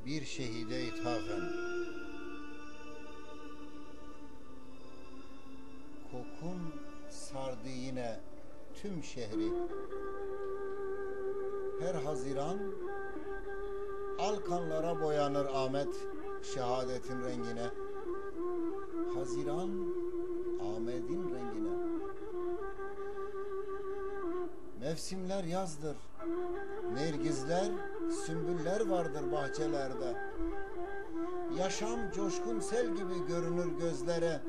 bir şehide ithafen. Kokun sardı yine tüm şehri. Her Haziran alkanlara boyanır Ahmet şehadetin rengine. Haziran Ahmet'in rengine. Mevsimler yazdır, nergizler, sümbüller vardır bahçelerde. Yaşam coşkun sel gibi görünür gözlere.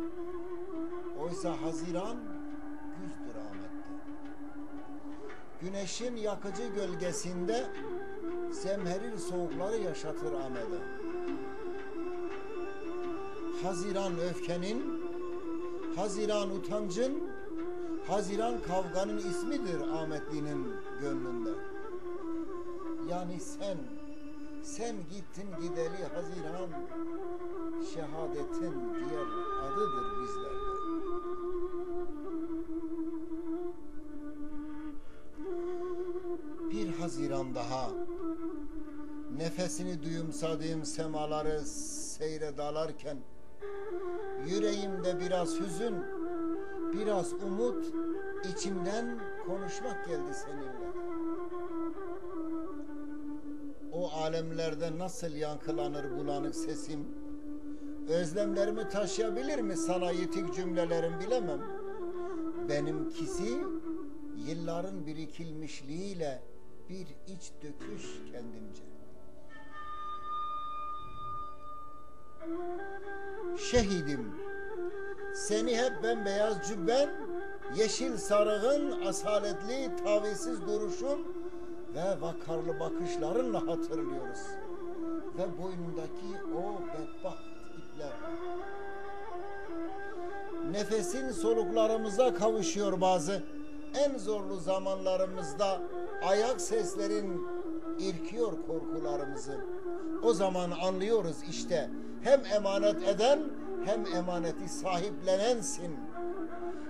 Oysa Haziran güzdür Ahmet'te. Güneşin yakıcı gölgesinde zemheril soğukları yaşatır Ahmet'e. Haziran öfkenin, Haziran utancın, Haziran kavganın ismidir Ahmetli'nin gönlünde. Yani sen gittin gideli Haziran, şehadetin diğer adıdır bizlerde. Bir Haziran daha, nefesini duyumsadığım semaları seyre dalarken, yüreğimde biraz hüzün, biraz umut, içimden konuşmak geldi seninle. O alemlerde nasıl yankılanır bulanık sesim, özlemlerimi taşıyabilir mi sana yitik cümlelerim bilemem. Benimkisi yılların birikilmişliğiyle bir iç döküş kendimce. Şehidim, seni hep bembeyaz cübben, yeşil sarığın, asaletli tavizsiz duruşun ve vakarlı bakışlarınla hatırlıyoruz. Ve boynundaki o bedbaht ipler. Nefesin soluklarımıza kavuşuyor bazı. En zorlu zamanlarımızda ayak seslerin irkiyor korkularımızı. O zaman anlıyoruz işte, hem emanet eden hem emaneti sahiplenensin.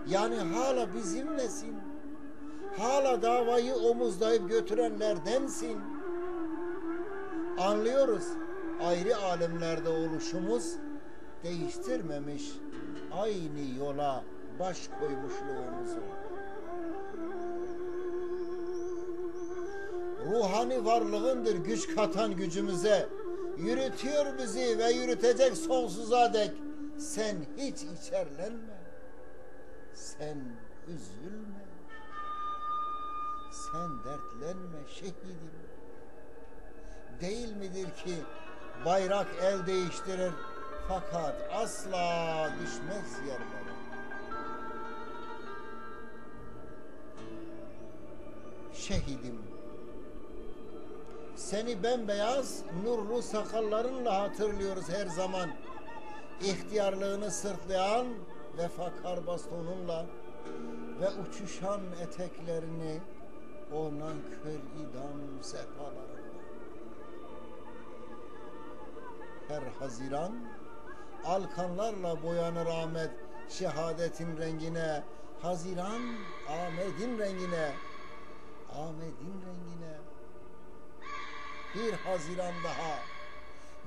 Yani hala bizimlesin. Hala davayı omuzlayıp götürenlerdensin. Anlıyoruz, ayrı alemlerde oluşumuz değiştirmemiş aynı yola baş koymuşluğumuzu. Ruhani varlığındır güç katan gücümüze. Yürütüyor bizi ve yürütecek sonsuza dek. Sen hiç içerlenme. Sen üzülme. Sen dertlenme şehidim. Değil midir ki bayrak el değiştirir fakat asla düşmez yerlere. Şehidim, seni bembeyaz nurlu sakallarınla hatırlıyoruz her zaman. İhtiyarlığını sırtlayan vefakar bastonunla ve uçuşan eteklerini o nankör idam sehpalarında. Her Haziran alkanlarla boyanır Ahmet şehadetin rengine. Haziran Ahmet'in rengine. Ahmet'in rengine. Bir Haziran daha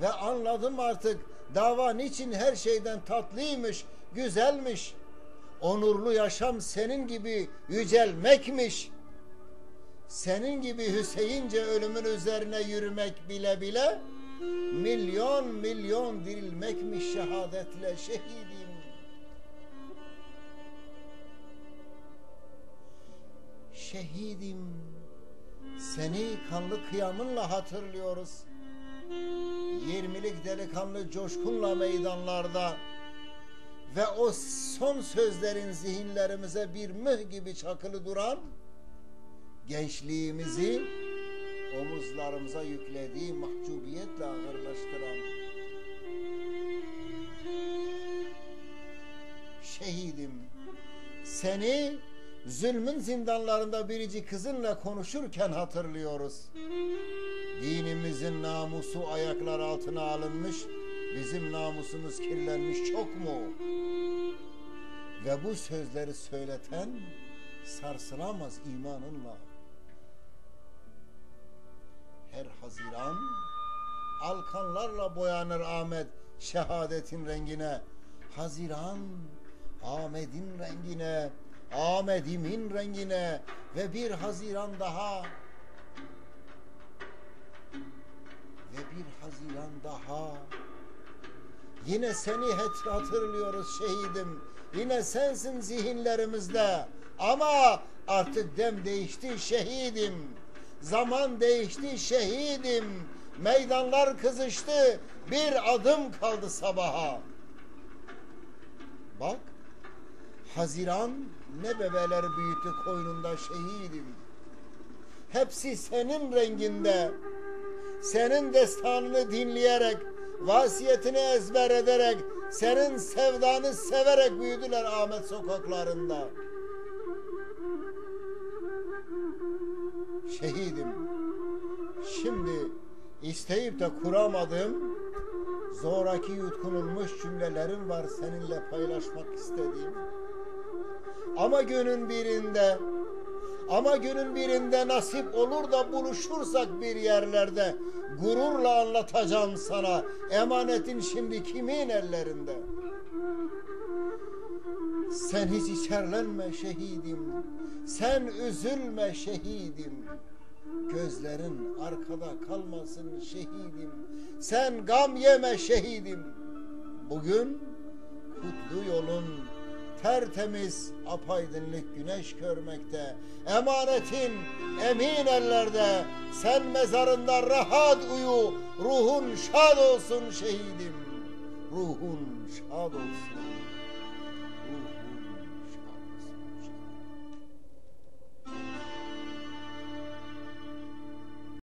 ve anladım artık dava niçin her şeyden tatlıymış, güzelmiş. Onurlu yaşam senin gibi yücelmekmiş. Senin gibi Hüseyince ölümün üzerine yürümek bile bile milyon milyon dirilmekmiş şehadetle şehidim. Şehidim, seni kanlı kıyamınla hatırlıyoruz. 20'lik delikanlı coşkunla meydanlarda ve o son sözlerin zihinlerimize bir müh gibi çakılı duran, gençliğimizi omuzlarımıza yüklediği mahcubiyetle ağırlaştıran. Şehidim, seni zulmün zindanlarında biricik kızınla konuşurken hatırlıyoruz. Dinimizin namusu ayaklar altına alınmış, bizim namusumuz kirlenmiş çok mu? Ve bu sözleri söyleten sarsılamaz imanınla. Her Haziran alkanlarla boyanır Ahmet şehadetin rengine. Haziran Ahmet'in rengine, Ahmet'imin rengine ve bir Haziran daha ve bir Haziran daha. Yine seni hatırlıyoruz şehidim. Yine sensin zihinlerimizde. Ama artık dem değişti şehidim. Zaman değişti şehidim. Meydanlar kızıştı. Bir adım kaldı sabaha. Bak, Haziran ne bebeler büyüttü koynunda şehidim. Hepsi senin renginde. Senin destanını dinleyerek, vasiyetini ezber ederek, senin sevdanı severek büyüdüler Ahmet sokaklarında. Şehidim, şimdi isteyip de kuramadığım zoraki yutkunulmuş cümlelerim var seninle paylaşmak istediğim. Ama günün birinde nasip olur da buluşursak bir yerlerde, gururla anlatacağım sana. Emanetin şimdi kimin ellerinde? Sen hiç içerlenme şehidim. Sen üzülme şehidim. Gözlerin arkada kalmasın şehidim. Sen gam yeme şehidim. Bugün kutlu yolun tertemiz apaydınlık güneş görmekte. Emanetin emin ellerde. Sen mezarında rahat uyu. Ruhun şad olsun şehidim. Ruhun şad olsun.